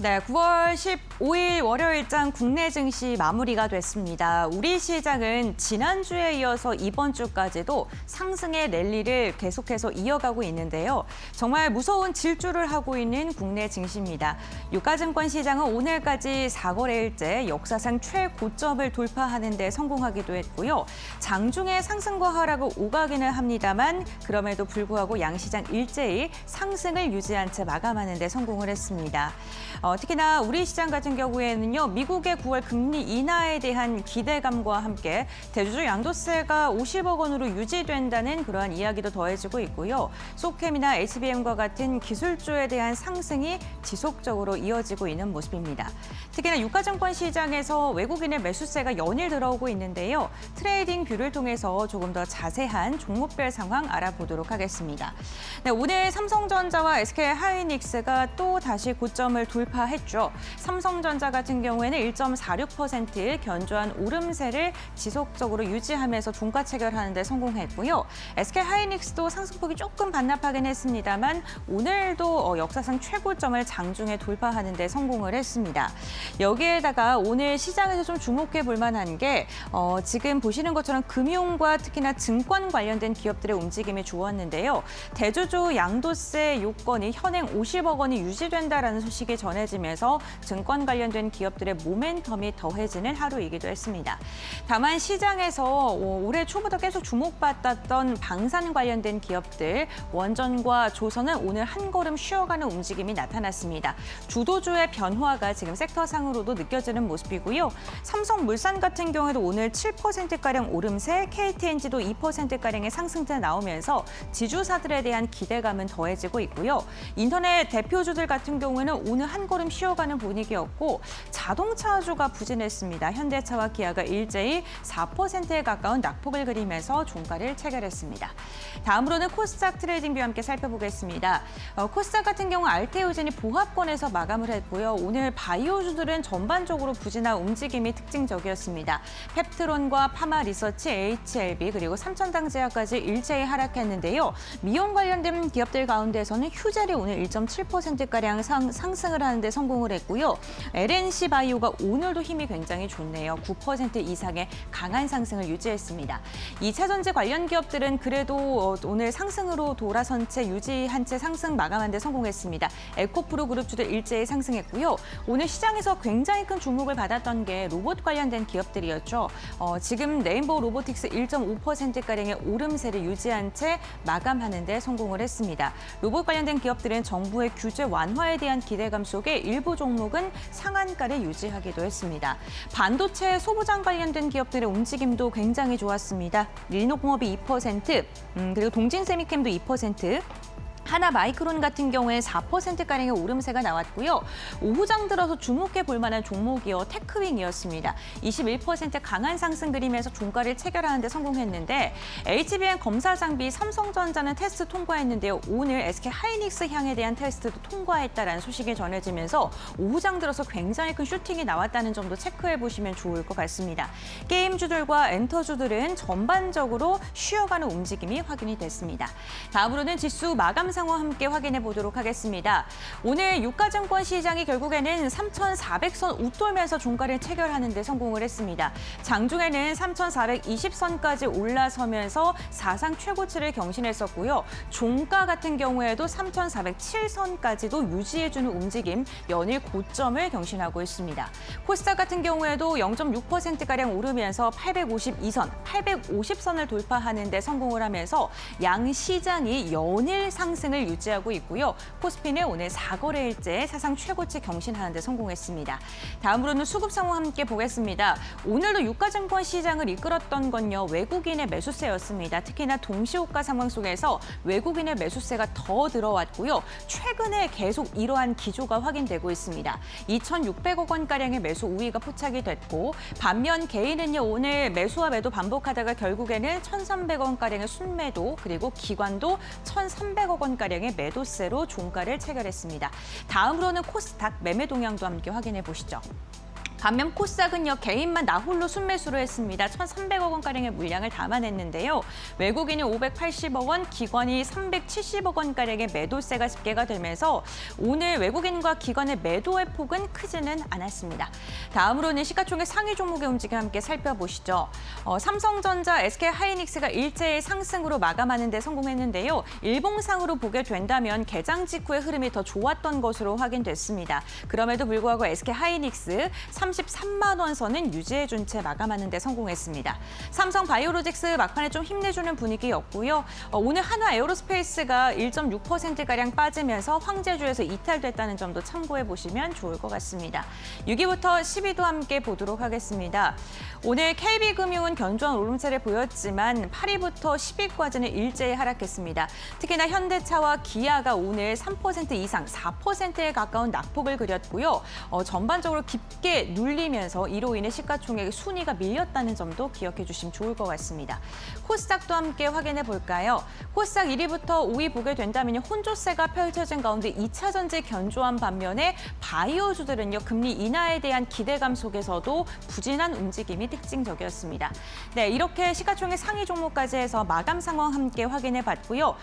네, 9월 15일 월요일장 국내 증시 마무리가 됐습니다. 우리 시장은 지난주에 이어서 이번 주까지도 상승의 랠리를 계속해서 이어가고 있는데요. 정말 무서운 질주를 하고 있는 국내 증시입니다. 유가증권 시장은 오늘까지 4거래일째 역사상 최고점을 돌파하는 데 성공하기도 했고요. 장중에 상승과 하락을 오가기는 합니다만 그럼에도 불구하고 양시장 일제히 상승을 유지한 채 마감하는 데 성공을 했습니다. 특히나 우리 시장 같은 경우에는요, 미국의 9월 금리 인하에 대한 기대감과 함께 대주주 양도세가 50억 원으로 유지된다는 그러한 이야기도 더해지고 있고요. 소캠이나 HBM과 같은 기술주에 대한 상승이 지속적으로 이어지고 있는 모습입니다. 특히나 유가증권 시장에서 외국인의 매수세가 연일 들어오고 있는데요. 트레이딩 뷰를 통해서 조금 더 자세한 종목별 상황 알아보도록 하겠습니다. 네, 오늘 삼성전자와 SK하이닉스가 또 다시 고점을 돌파했죠. 삼성전자 같은 경우에는 1.46% 견조한 오름세를 지속적으로 유지하면서 종가 체결하는 데 성공했고요. SK하이닉스도 상승폭이 조금 반납하긴 했습니다만 오늘도 역사상 최고점을 장중에 돌파하는 데 성공을 했습니다. 여기에다가 오늘 시장에서 좀 주목해 볼 만한 게 지금 보시는 것처럼 금융과 특히나 증권 관련된 기업들의 움직임이 좋았는데요. 대주주 양도세 요건이 현행 50억 원이 유지된다라는 소식이 전해지면서 증권 관련된 기업들의 모멘텀이 더해지는 하루이기도 했습니다. 다만 시장에서 올해 초부터 계속 주목받았던 방산 관련된 기업들, 원전과 조선은 오늘 한 걸음 쉬어가는 움직임이 나타났습니다. 주도주의 변화가 지금 섹터상으로도 느껴지는 모습이고요. 삼성물산 같은 경우에도 오늘 7%가량 오름세, KTNG도 2%가량의 상승세 나오면서 지주사들에 대한 기대감은 더해지고 있고요. 인터넷 대표주들 같은 경우에는 오늘 한 걸음 쉬어가는 분위기였고 자동차주가 부진했습니다. 현대차와 기아가 일제히 4%에 가까운 낙폭을 그리면서 종가를 체결했습니다. 다음으로는 코스닥 트레이딩뷰와 함께 살펴보겠습니다. 코스닥 같은 경우 알테오젠이 보합권에서 마감을 했고요. 오늘 바이오주들은 전반적으로 부진한 움직임이 특징적이었습니다. 펩트론과 파마리서치, HLB 그리고 삼천당제약까지 일제히 하락했는데요. 미용 관련된 기업들 가운데서는 휴젤이 오늘 1.7%가량 상승을 하는 데 성공을 했고요. LNC 바이오가 오늘도 힘이 굉장히 좋네요. 9% 이상의 강한 상승을 유지했습니다. 2차 전지 관련 기업들은 그래도 오늘 상승으로 돌아선 채 유지한 채 상승 마감한 데 성공했습니다. 에코프로 그룹주도 일제히 상승했고요. 오늘 시장에서 굉장히 큰 주목을 받았던 게 로봇 관련된 기업들이었죠. 지금 네임버 로보틱스 1.5%가량의 오름세를 유지한 채 마감하는 데 성공을 했습니다. 로봇 관련된 기업들은 정부의 규제 완화에 대한 기대감 속에 일부 종목은 상한가를 유지하기도 했습니다. 반도체 소부장 관련된 기업들의 움직임도 굉장히 좋았습니다. 릴노공업이 2%, 그리고 동진세미캠도 2%, 하나마이크론 같은 경우에 4%가량의 오름세가 나왔고요. 오후장 들어서 주목해 볼 만한 종목이요. 테크윙이었습니다. 21% 강한 상승 그리면서 종가를 체결하는 데 성공했는데 HBM 검사 장비 삼성전자는 테스트 통과했는데요. 오늘 SK하이닉스 향에 대한 테스트도 통과했다라는 소식이 전해지면서 오후장 들어서 굉장히 큰 슈팅이 나왔다는 점도 체크해 보시면 좋을 것 같습니다. 게임주들과 엔터주들은 전반적으로 쉬어가는 움직임이 확인이 됐습니다. 다음으로는 지수 마감 상황 함께 확인해 보도록 하겠습니다. 오늘 유가증권 시장이 결국에는 3,400선 웃돌면서 종가를 체결하는 데 성공을 했습니다. 장중에는 3,420선까지 올라서면서 사상 최고치를 경신했었고요. 종가 같은 경우에도 3,407선까지도 유지해주는 움직임, 연일 고점을 경신하고 있습니다. 코스닥 같은 경우에도 0.6%가량 오르면서 852선, 850선을 돌파하는 데 성공을 하면서 양 시장이 연일 상승을 유지하고 있고요. 코스피는 오늘 4거래일째 사상 최고치 경신하는 데 성공했습니다. 다음으로는 수급 상황 함께 보겠습니다. 오늘도 유가증권 시장을 이끌었던 건요. 외국인의 매수세였습니다. 특히나 동시호가 상황 속에서 외국인의 매수세가 더 들어왔고요. 최근에 계속 이러한 기조가 확인되고 있습니다. 2,600억 원가량의 매수 우위가 포착이 됐고 반면 개인은요. 오늘 매수와 매도 반복하다가 결국에는 1,300원가량의 순매도 그리고 기관도 1,300억 원가량의 매도세로 종가를 체결했습니다. 다음으로는 코스닥 매매 동향도 함께 확인해 보시죠. 반면 코스닥은요, 개인만 나홀로 순매수를 했습니다. 1,300억 원가량의 물량을 담아냈는데요. 외국인이 580억 원, 기관이 370억 원가량의 매도세가 집계가 되면서 오늘 외국인과 기관의 매도의 폭은 크지는 않았습니다. 다음으로는 시가총액 상위 종목의 움직임 함께 살펴보시죠. 삼성전자, SK하이닉스가 일제히 상승으로 마감하는 데 성공했는데요. 일봉상으로 보게 된다면 개장 직후의 흐름이 더 좋았던 것으로 확인됐습니다. 그럼에도 불구하고 SK하이닉스 33만 원 선은 유지해준 채 마감하는 데 성공했습니다. 삼성바이오로직스 막판에 좀 힘내주는 분위기였고요. 오늘 한화에어로스페이스가 1.6%가량 빠지면서 황제주에서 이탈됐다는 점도 참고해 보시면 좋을 것 같습니다. 6위부터 10위도 함께 보도록 하겠습니다. 오늘 KB금융은 견조한 오름세를 보였지만 8위부터 10위까지는 일제히 하락했습니다. 특히나 현대차와 기아가 오늘 3% 이상, 4%에 가까운 낙폭을 그렸고요. 전반적으로 깊게 눌리면서 이로 인해 시가총액의 순위가 밀렸다는 점도 기억해 주시면 좋을 것 같습니다. 코스닥도 함께 확인해 볼까요? 코스닥 1위부터 5위 보게 된다면 혼조세가 펼쳐진 가운데 2차 전지 견조한 반면에 바이오주들은요, 금리 인하에 대한 기대감 속에서도 부진한 움직임이 특징적이었습니다. 네, 이렇게 시가총액 상위 종목까지 해서 마감 상황 함께 확인해 봤고요.